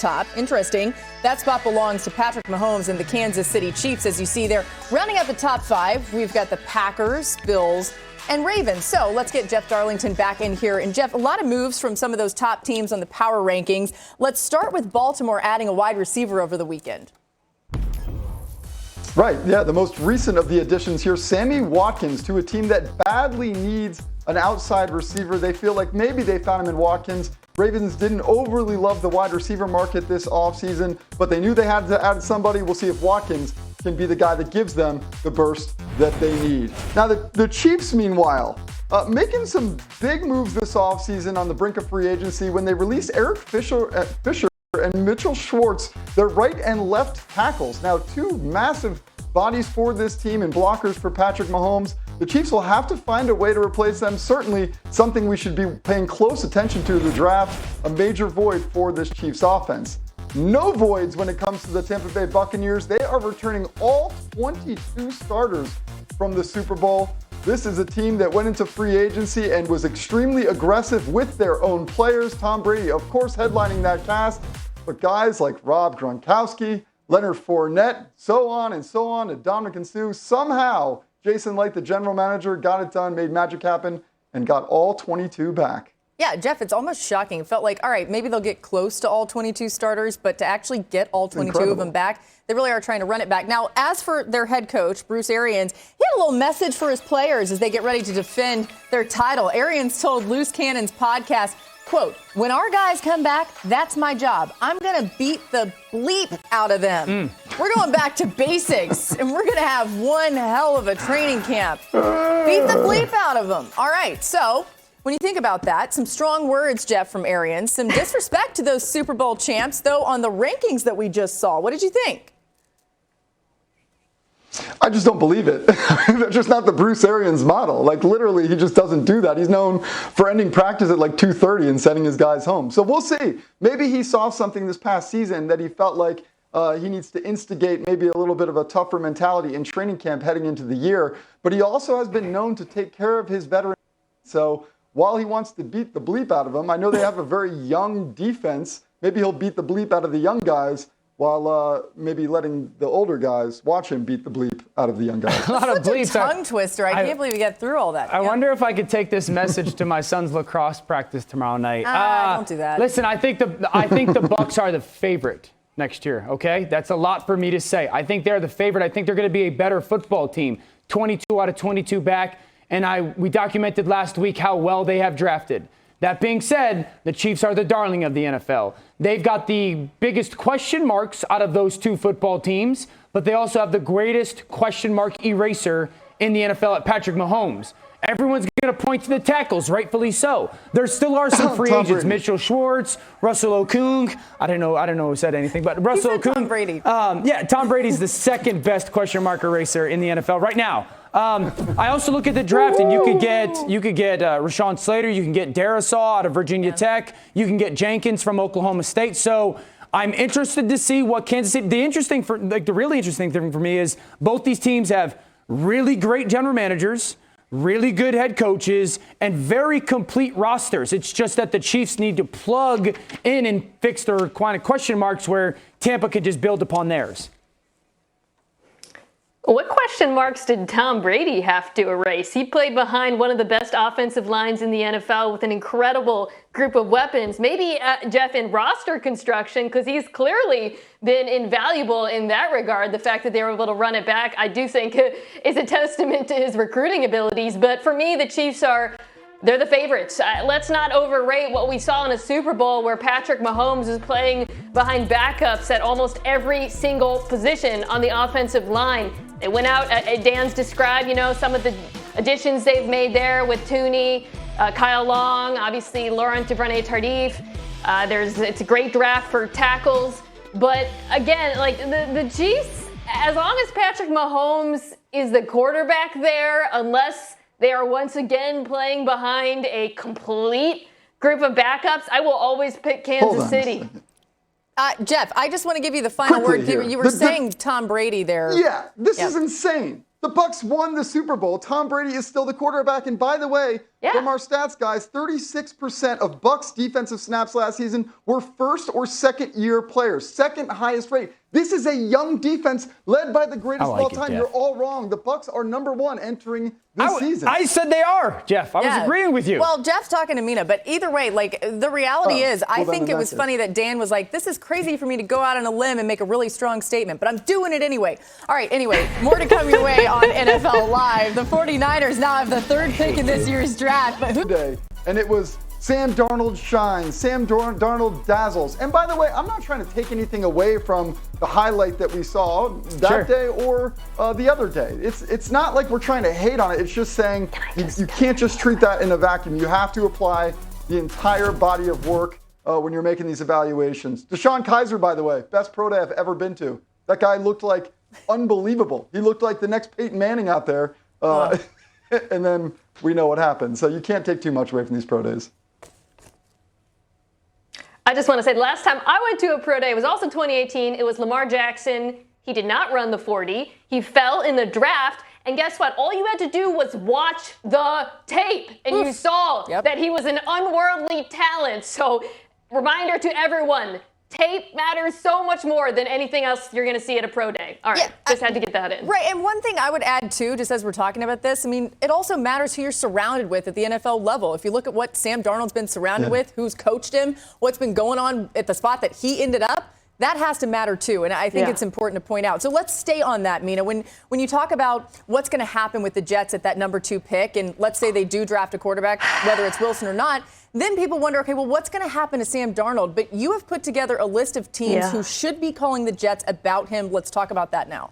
top. Interesting. That spot belongs to Patrick Mahomes and the Kansas City Chiefs, as you see there. Rounding out the top 5, we've got the Packers, Bills, and Ravens. So let's get Jeff Darlington back in here. And Jeff, a lot of moves from some of those top teams on the power rankings. Let's start with Baltimore adding a wide receiver over the weekend. Right, yeah, the most recent of the additions here, Sammy Watkins, to a team that badly needs an outside receiver. They feel like maybe they found him in Watkins. Ravens didn't overly love the wide receiver market this offseason, but they knew they had to add somebody. We'll see if Watkins can be the guy that gives them the burst that they need. Now, the Chiefs, meanwhile, making some big moves this offseason on the brink of free agency when they released Eric Fisher and Mitchell Schwartz, their right and left tackles. Now, 2 massive bodies for this team and blockers for Patrick Mahomes. The Chiefs will have to find a way to replace them. Certainly something we should be paying close attention to the draft, a major void for this Chiefs offense. No voids when it comes to the Tampa Bay Buccaneers. They are returning all 22 starters from the Super Bowl. This is a team that went into free agency and was extremely aggressive with their own players. Tom Brady, of course, headlining that cast, but guys like Rob Gronkowski, Leonard Fournette, so on, and Dominican Sue. Somehow, Jason Light, the general manager, got it done, made magic happen, and got all 22 back. Yeah, Jeff, it's almost shocking. It felt like, all right, maybe they'll get close to all 22 starters, but to actually get all 22 of them back, they really are trying to run it back. Now, as for their head coach, Bruce Arians, he had a little message for his players as they get ready to defend their title. Arians told Loose Cannon's podcast, quote, "When our guys come back, that's my job. I'm going to beat the bleep out of them. We're going back to basics, and we're going to have one hell of a training camp. Beat the bleep out of them." All right, so when you think about that, some strong words, Jeff, from Arians. Some disrespect to those Super Bowl champs, though, on the rankings that we just saw. What did you think? I just don't believe it. That's just not the Bruce Arians model. Like, literally, he just doesn't do that. He's known for ending practice at like 2:30 and sending his guys home. So we'll see. Maybe he saw something this past season that he felt like he needs to instigate maybe a little bit of a tougher mentality in training camp heading into the year. But he also has been known to take care of his veterans. So while he wants to beat the bleep out of them, I know they have a very young defense. Maybe he'll beat the bleep out of the young guys, while maybe letting the older guys watch him beat the bleep out of the young guys. A lot of bleeps. Tongue twister. I can't believe we got through all that. I wonder if I could take this message to my son's lacrosse practice tomorrow night. Don't do that. Listen, I think the Bucks are the favorite next year, okay? That's a lot for me to say. I think they're the favorite. I think they're going to be a better football team. 22 out of 22 back. And we documented last week how well they have drafted. That being said, the Chiefs are the darling of the NFL. They've got the biggest question marks out of those 2 football teams, but they also have the greatest question mark eraser in the NFL at Patrick Mahomes. Everyone's going to point to the tackles, rightfully so. There still are some free agents. Mitchell Schwartz, Russell Okung. I don't know who said anything, but Russell Okung. Tom Brady. Tom Brady's the second best question mark eraser in the NFL right now. I also look at the draft, and you could get Rashawn Slater, you can get Darisaw out of Virginia Tech, you can get Jenkins from Oklahoma State. So I'm interested to see what Kansas City. The really interesting thing for me is both these teams have really great general managers, really good head coaches, and very complete rosters. It's just that the Chiefs need to plug in and fix their kind of question marks where Tampa could just build upon theirs. What question marks did Tom Brady have to erase? He played behind one of the best offensive lines in the NFL with an incredible group of weapons. Maybe, Jeff, in roster construction, because he's clearly been invaluable in that regard. The fact that they were able to run it back, I do think is a testament to his recruiting abilities. But for me, the Chiefs they're the favorites. Let's not overrate what we saw in a Super Bowl where Patrick Mahomes is playing behind backups at almost every single position on the offensive line. They went out, Dan's described, some of the additions they've made there with Tooney, Kyle Long, obviously Laurent Duvernay-Tardif. It's a great draft for tackles. But again, like the Chiefs, as long as Patrick Mahomes is the quarterback there, unless they are once again playing behind a complete group of backups, I will always pick Kansas City. Jeff, I just want to give you the final word. You were saying Tom Brady there. Yeah, this is insane. The Bucs won the Super Bowl. Tom Brady is still the quarterback. And by the way, Yeah. From our stats, guys, 36% of Bucs defensive snaps last season were first or second year players, second highest rate. This is a young defense led by the greatest of all time. You're all wrong. The Bucs are number one entering this season. I said they are, Jeff. I was agreeing with you. Well, Jeff's talking to Mina, but either way, like the reality is, I think it was funny that Dan was like, this is crazy for me to go out on a limb and make a really strong statement, but I'm doing it anyway. All right, anyway, more to come your way on NFL Live. The 49ers now have the third pick in this year's draft. But and it was Sam Darnold shines, Sam Darnold dazzles. And by the way, I'm not trying to take anything away from the highlight that we saw that day or the other day. It's not like we're trying to hate on it. It's just saying you can't just treat that in a vacuum. You have to apply the entire body of work when you're making these evaluations. Deshaun Kaiser, by the way, best pro day I've ever been to. That guy looked like unbelievable. He looked like the next Peyton Manning out there. And then we know what happened. So you can't take too much away from these pro days. I just want to say the last time I went to a pro day was also 2018. It was Lamar Jackson. He did not run the 40. He fell in the draft. And guess what? All you had to do was watch the tape. And you saw that he was an unworldly talent. So reminder to everyone, tape matters so much more than anything else you're going to see at a pro day. All right, just had to get that in. Right, and one thing I would add too, just as we're talking about this, I mean, it also matters who you're surrounded with at the NFL level. If you look at what Sam Darnold's been surrounded with, who's coached him, what's been going on at the spot that he ended up, that has to matter too, and I think it's important to point out. So let's stay on that, Mina. When you talk about what's going to happen with the Jets at that number 2 pick, and let's say they do draft a quarterback, whether it's Wilson or not, then people wonder, okay, well, what's going to happen to Sam Darnold? But you have put together a list of teams who should be calling the Jets about him. Let's talk about that now.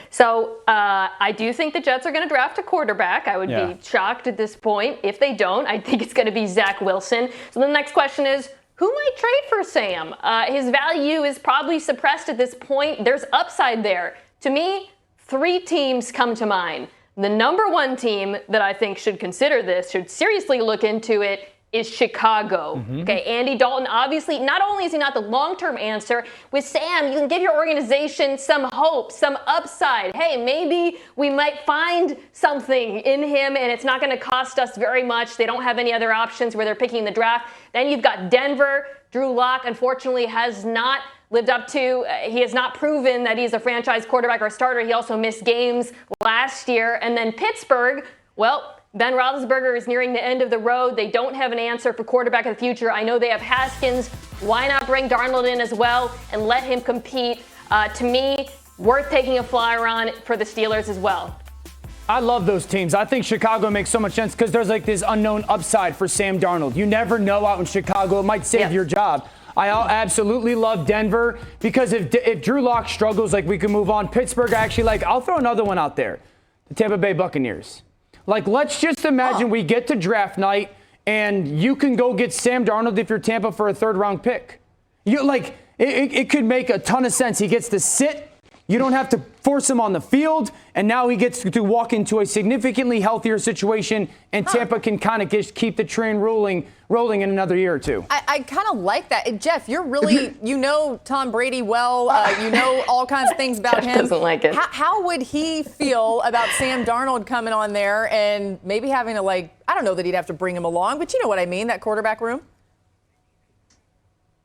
So I do think the Jets are going to draft a quarterback. I would be shocked at this point if they don't. I think it's going to be Zach Wilson. So the next question is, who might trade for Sam? His value is probably suppressed at this point. There's upside there. To me, 3 teams come to mind. The number 1 team that I think should consider this, should seriously look into it, is Chicago. Okay, Andy Dalton, obviously, not only is he not the long-term answer, with Sam, you can give your organization some hope, some upside. Hey, maybe we might find something in him and it's not going to cost us very much. They don't have any other options where they're picking the draft. Then you've got Denver. Drew Lock, unfortunately, has not lived up to, he has not proven that he's a franchise quarterback or starter. He also missed games last year. And then Pittsburgh, well, Ben Roethlisberger is nearing the end of the road. They don't have an answer for quarterback of the future. I know they have Haskins. Why not bring Darnold in as well and let him compete? To me, worth taking a flyer on for the Steelers as well. I love those teams. I think Chicago makes so much sense because there's like this unknown upside for Sam Darnold. You never know out in Chicago. It might save your job. I absolutely love Denver because if Drew Lock struggles, like we can move on. Pittsburgh, actually, like I'll throw another one out there. The Tampa Bay Buccaneers. Like, let's just imagine we get to draft night and you can go get Sam Darnold if you're Tampa for a 3rd-round pick. You like it could make a ton of sense. He gets to sit. You don't have to force him on the field, and now he gets to walk into a significantly healthier situation, and Tampa can kind of just keep the train rolling in another year or 2. I kind of like that. And Jeff, you're really, you know Tom Brady well. You know all kinds of things about him. Doesn't like it. How would he feel about Sam Darnold coming on there and maybe having to, like, I don't know that he'd have to bring him along, but you know what I mean, that quarterback room?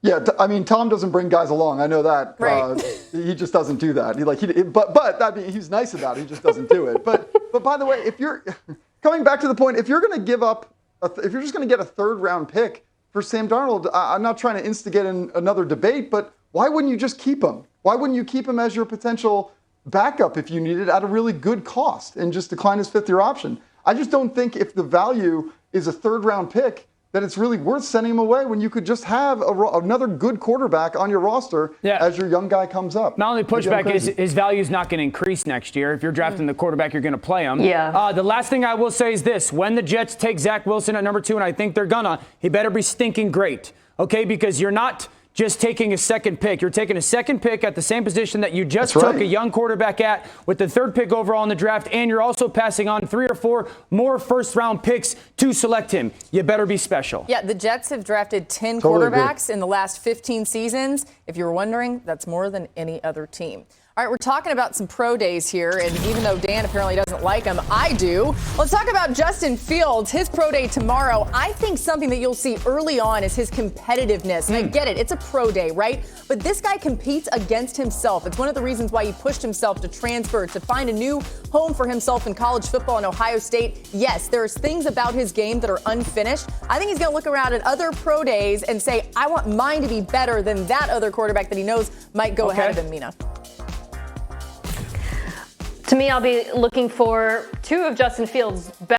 Yeah, I mean, Tom doesn't bring guys along. I know that. Right. He just doesn't do that. He's nice about it. He just doesn't do it. But by the way, if you're coming back to the point, if you're going to give up, if you're just going to get a 3rd-round pick for Sam Darnold, I'm not trying to instigate another debate, but why wouldn't you just keep him? Why wouldn't you keep him as your potential backup if you need it at a really good cost and just decline his 5th-year option? I just don't think if the value is a 3rd-round pick, that it's really worth sending him away when you could just have another good quarterback on your roster as your young guy comes up. My only pushback is his value is not going to increase next year. If you're drafting the quarterback, you're going to play him. Yeah. The last thing I will say is this. When the Jets take Zach Wilson at number 2, and I think they're gonna, he better be stinking great, okay? Because you're not just taking a 2nd pick. You're taking a 2nd pick at the same position that you just took a young quarterback at with the 3rd pick overall in the draft, and you're also passing on 3 or 4 more 1st-round picks to select him. You better be special. Yeah, the Jets have drafted 10 quarterbacks in the last 15 seasons. If you were wondering, that's more than any other team. All right, we're talking about some pro days here, and even though Dan apparently doesn't like them, I do. Let's talk about Justin Fields, his pro day tomorrow. I think something that you'll see early on is his competitiveness. And I get it, it's a pro day, right? But this guy competes against himself. It's one of the reasons why he pushed himself to transfer, to find a new home for himself in college football in Ohio State. Yes, there's things about his game that are unfinished. I think he's going to look around at other pro days and say, I want mine to be better than that other quarterback that he knows might go ahead of him, Mina. To me, I'll be looking for two of Justin Fields' best